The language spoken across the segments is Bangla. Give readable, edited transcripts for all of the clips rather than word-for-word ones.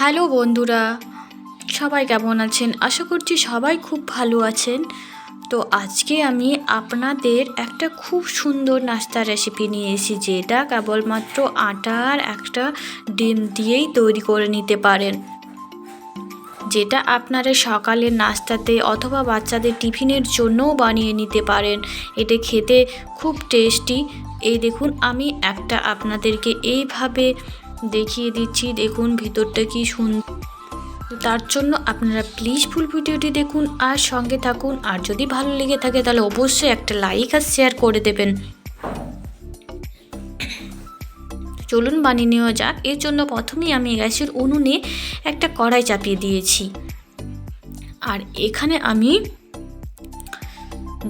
হ্যালো বন্ধুরা, সবাই কেমন আছেন? আশা করছি সবাই খুব ভালো আছেন। তো আজকে আমি আপনাদের একটা খুব সুন্দর নাস্তার রেসিপি নিয়ে এসেছি, যেটা কেবলমাত্র আটা আর একটা ডিম দিয়েই তৈরি করে নিতে পারেন, যেটা আপনারা সকালের নাস্তাতে অথবা বাচ্চাদের টিফিনের জন্যও বানিয়ে নিতে পারেন। এটা খেতে খুব টেস্টি। এই দেখুন, আমি একটা আপনাদেরকে এইভাবে দেখিয়ে দিচ্ছি। দেখুন ভিতরটা কি সুন্দর। তো তার জন্য আপনারা প্লিজ ফুল ভিডিওটি দেখুন আর সঙ্গে থাকুন। আর যদি ভালো লেগে থাকে তাহলে অবশ্যই একটা লাইক আর শেয়ার করে দেবেন। চলুন বানিয়ে নেওয়া যাক। এর জন্য প্রথমেই আমি গ্যাসের উনুনে একটা কড়াই চাপিয়ে দিয়েছি, আর এখানে আমি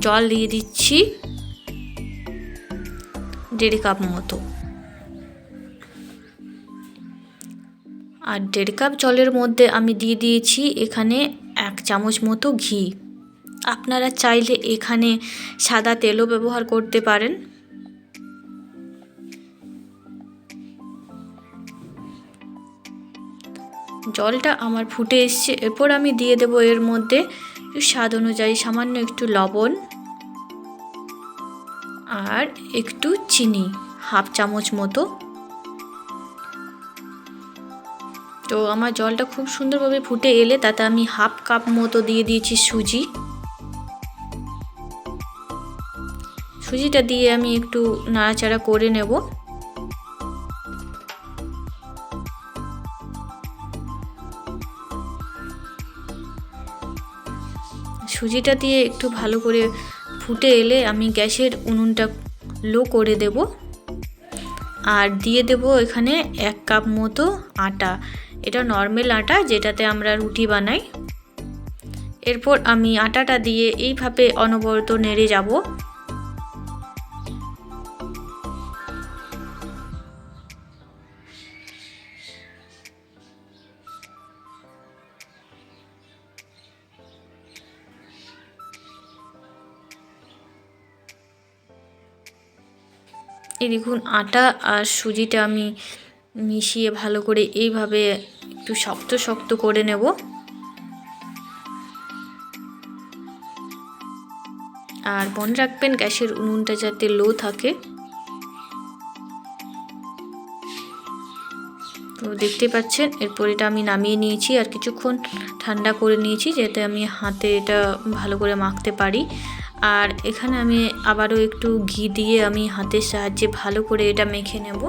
জল দিয়ে দিচ্ছি 1.5 কাপ মতো। আর 1.5 কাপ জলের মধ্যে আমি দিয়ে দিয়েছি এখানে 1 চামচ মতো ঘি। আপনারা চাইলে এখানে সাদা তেলও ব্যবহার করতে পারেন। জলটা আমার ফুটে এসছে। এরপর আমি দিয়ে দেব এর মধ্যে স্বাদ অনুযায়ী সামান্য একটু লবণ আর একটু চিনি, 1/2 চামচ মতো। তো আমার জলটা খুব সুন্দরভাবে ফুটে এলে তাতে আমি 1/2 কাপ মতো দিয়ে দিয়েছি সুজিটা দিয়ে আমি একটু নাড়াচাড়া করে নেব। সুজিটা দিয়ে একটু ভালো করে ফুটে এলে আমি গ্যাসের উনুনটা লো করে দেব, আর দিয়ে দেব এখানে 1 কাপ মতো আটা। এটা নর্মাল আটা, যেটাতে আমরা রুটি বানাই। এরপর আমি আটাটা দিয়ে এইভাবে অনবরত নেড়ে যাব। এই দেখুন, আটা আর সুজিটা আমি মিশিয়ে ভালো করে এইভাবে একটু শক্ত শক্ত করে নেব। আর মনে রাখবেন গ্যাসের উনুনটা যাতে লো থাকে। তো দেখতে পাচ্ছেন, এরপর এটা আমি নামিয়ে নিয়েছি আর কিছুক্ষণ ঠান্ডা করে নিয়েছি, যাতে আমি হাতে এটা ভালো করে মাখতে পারি। আর এখানে আমি আবারও একটু ঘি দিয়ে আমি হাতের সাহায্যে ভালো করে এটা মেখে নেব।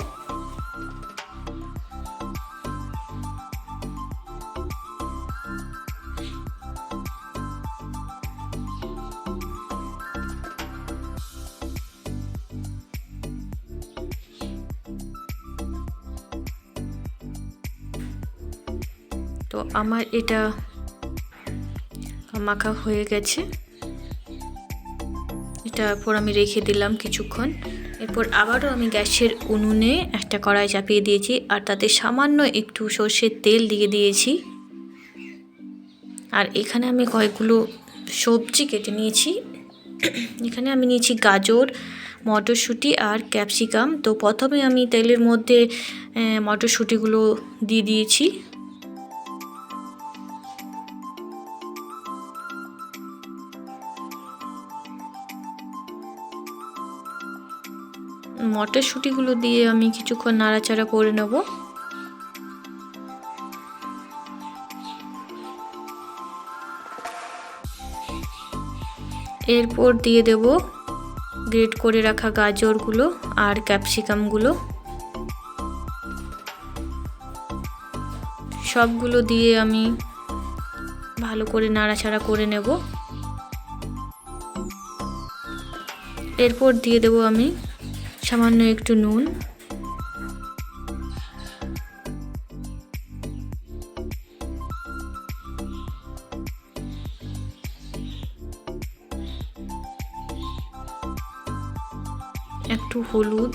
তো আমার এটা মাখা হয়ে গেছে। এরপর আমি রেখে দিলাম কিছুক্ষণ। এরপর আবারও আমি গ্যাসের উনুনে একটা কড়াই চাপিয়ে দিয়েছি, আর তাতে সামান্য একটু সর্ষের তেল দিয়ে দিয়েছি। আর এখানে আমি কয়েকগুলো সবজি কেটে নিয়েছি। এখানে আমি নিয়েছি গাজর, মটরশুঁটি আর ক্যাপসিকাম। তো প্রথমে আমি তেলের মধ্যে মটরশুঁটিগুলো দিয়ে দিয়েছি। মটরশুঁটিগুলো দিয়ে আমি কিছুক্ষণ নাড়াচাড়া করে নেব। এরপর দিয়ে দেব গ্রেট করে রাখা গাজরগুলো আর ক্যাপসিকামগুলো। সবগুলো দিয়ে আমি ভালো করে নাড়াচাড়া করে নেব। এরপর দিয়ে দেব আমি সামান্য একটু নুন, একটু হলুদ,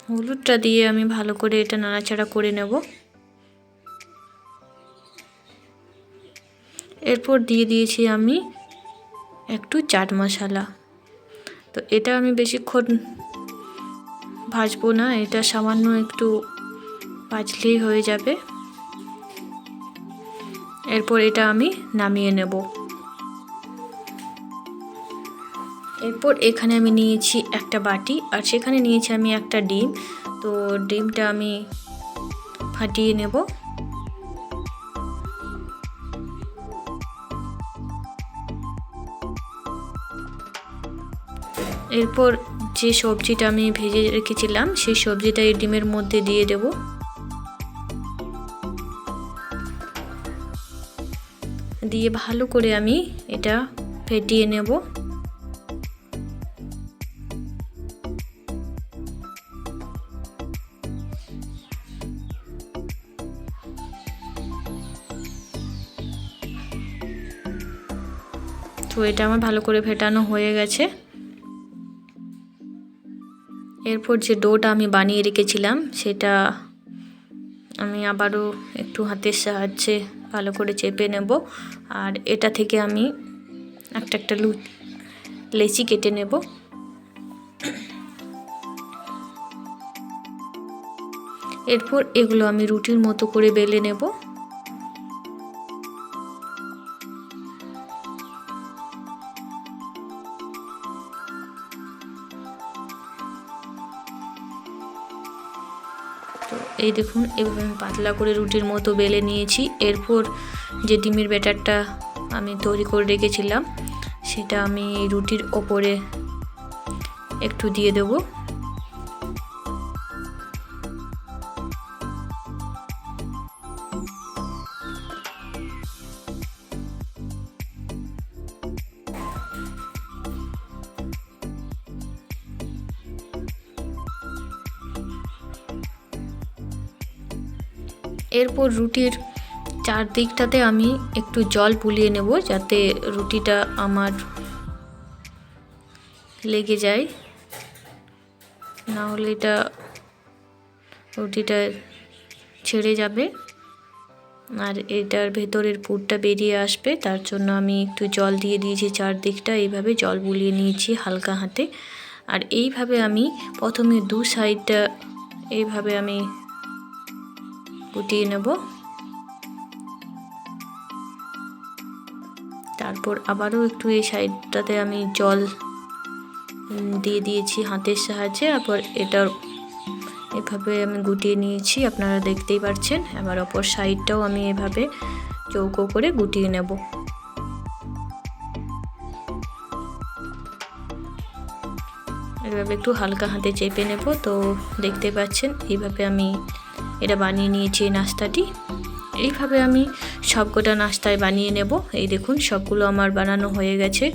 হলুদটা দিয়ে আমি ভালো করে এটা নাড়াচাড়া করে নেব। এরপর দিয়ে দিয়েছি আমি একটু চাট মশলা। তো এটা আমি বেশিক্ষণ ভাজবো না, এটা সামান্য একটু ভাজলেই হয়ে যাবে। এরপর এটা আমি নামিয়ে নেব। এরপর এখানে আমি নিয়েছি একটা বাটি, আর সেখানে নিয়েছি আমি একটা ডিম। তো ডিমটা আমি ফাটিয়ে নেব। এরপর যে সবজিটা আমি ভেজে রেখেছিলাম সেই সবজিটা এই ডিমের মধ্যে দিয়ে দেব। দিয়ে ভালো করে আমি এটা ফেটিয়ে নেব। তো এটা আমার ভালো করে ফেটানো হয়ে গেছে। এরপর যে ডোটা আমি বানিয়ে রেখেছিলাম সেটা আমি আবারও একটু হাতের সাহায্যে ভালো করে চেপে নেব। আর এটা থেকে আমি একটা একটা লেচি কেটে নেব। এরপর এগুলো আমি রুটির মতো করে বেলে নেব। তো এই দেখুন, এভাবে আমি পাতলা করে রুটির মতো বেলে নিয়েছি। এরপর যে ডিমের ব্যাটারটা আমি তৈরি করে রেখেছিলাম সেটা আমি রুটির ওপরে একটু দিয়ে দেব। এরপর রুটির চারদিকটাতে আমি একটু জল বুলিয়ে নেব যাতে রুটিটা আমার লেগে যায়, না হলে রুটিটা ছেড়ে যাবে আর এটার ভেতরের পুরটা বেরিয়ে আসবে। তার জন্য আমি একটু জল দিয়ে দিয়েছি চারদিকটা, এইভাবে জল বুলিয়ে নিয়েছি হালকা হাতে। আর এইভাবে আমি প্রথমে দু সাইডটা এইভাবে আমি গুটিয়ে নেব। তারপর আবারও একটু এই সাইডটাতে আমি জল দিয়ে দিয়েছি হাতের সাহায্যে। তারপর এটার এভাবে আমি গুটিয়ে নিয়েছি, আপনারা দেখতেই পাচ্ছেন। এবার অপর সাইডটাও আমি এভাবে চৌকো করে গুটিয়ে নেব। এভাবে একটু হালকা হাতে চেপে নেব। তো দেখতে পাচ্ছেন এইভাবে আমি এটা বানিয়ে নিয়েছি এই নাস্তাটি। এইভাবে আমি সবকটা নাস্তায় বানিয়ে নেব। এই দেখুন সবগুলো আমার বানানো হয়ে গেছে।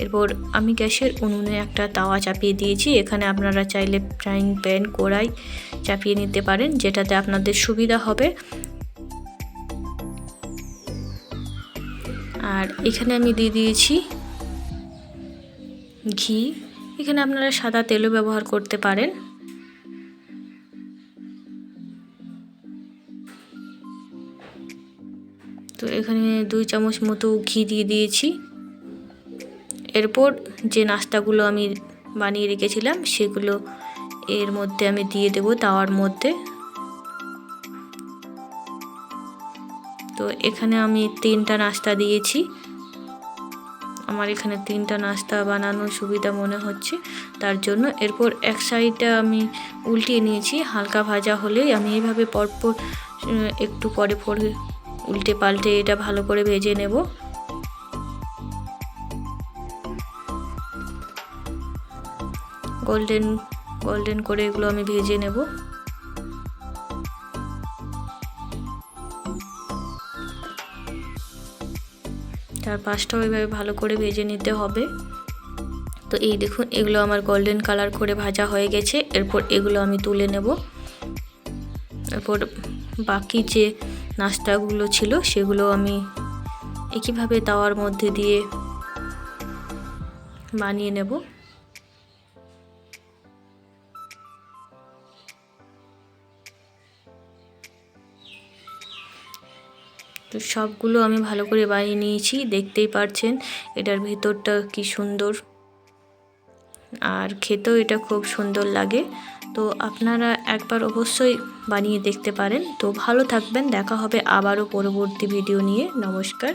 এরপর আমি গ্যাসের উনুনে একটা তাওয়া চাপিয়ে দিয়েছি। এখানে আপনারা চাইলে ফ্রাইং প্যান, কড়াই চাপিয়ে নিতে পারেন, যেটাতে আপনাদের সুবিধা হবে। আর এখানে আমি দিয়ে দিয়েছি ঘি। এখানে আপনারা সাদা তেলও ব্যবহার করতে পারেন। তো এখানে 2 চামচ মতো ঘি দিয়ে দিয়েছি। এরপর যে নাস্তাগুলো আমি বানিয়ে রেখেছিলাম সেগুলো এর মধ্যে আমি দিয়ে দেব তাওয়ার মধ্যে। তো এখানে আমি 3টা নাস্তা দিয়েছি। আমার এখানে 3টা নাস্তা বানানোর সুবিধা মনে হচ্ছে তার জন্য। এরপর এক সাইডটা আমি উল্টিয়ে নিয়েছি, হালকা ভাজা হলেই আমি এইভাবে পরপর একটু পরে পরে উল্টে পাল্টে এটা ভালো করে ভেজে নেব। গোল্ডেন করে এগুলো আমি ভেজে নেব। তার পাশটাও এইভাবে ভালো করে ভেজে নিতে হবে। তো এই দেখুন এগুলো আমার গোল্ডেন কালার করে ভাজা হয়ে গেছে। এরপর এগুলো আমি তুলে নেব। এরপর বাকি যে নাস্তাগুলো ছিল সেগুলো আমি একইভাবে তাওয়ার মধ্যে দিয়ে বানিয়ে নেব। তো সবগুলো আমি ভালো করে বানিয়ে নিয়েছি, দেখতেই পাচ্ছেন এটার ভেতরটা কি সুন্দর। আর খেতেও এটা খুব সুন্দর লাগে। তো আপনারা একবার অবশ্যই বানিয়ে দেখতে পারেন। তো ভালো থাকবেন, দেখা হবে আবারও পরবর্তী ভিডিও নিয়ে। নমস্কার।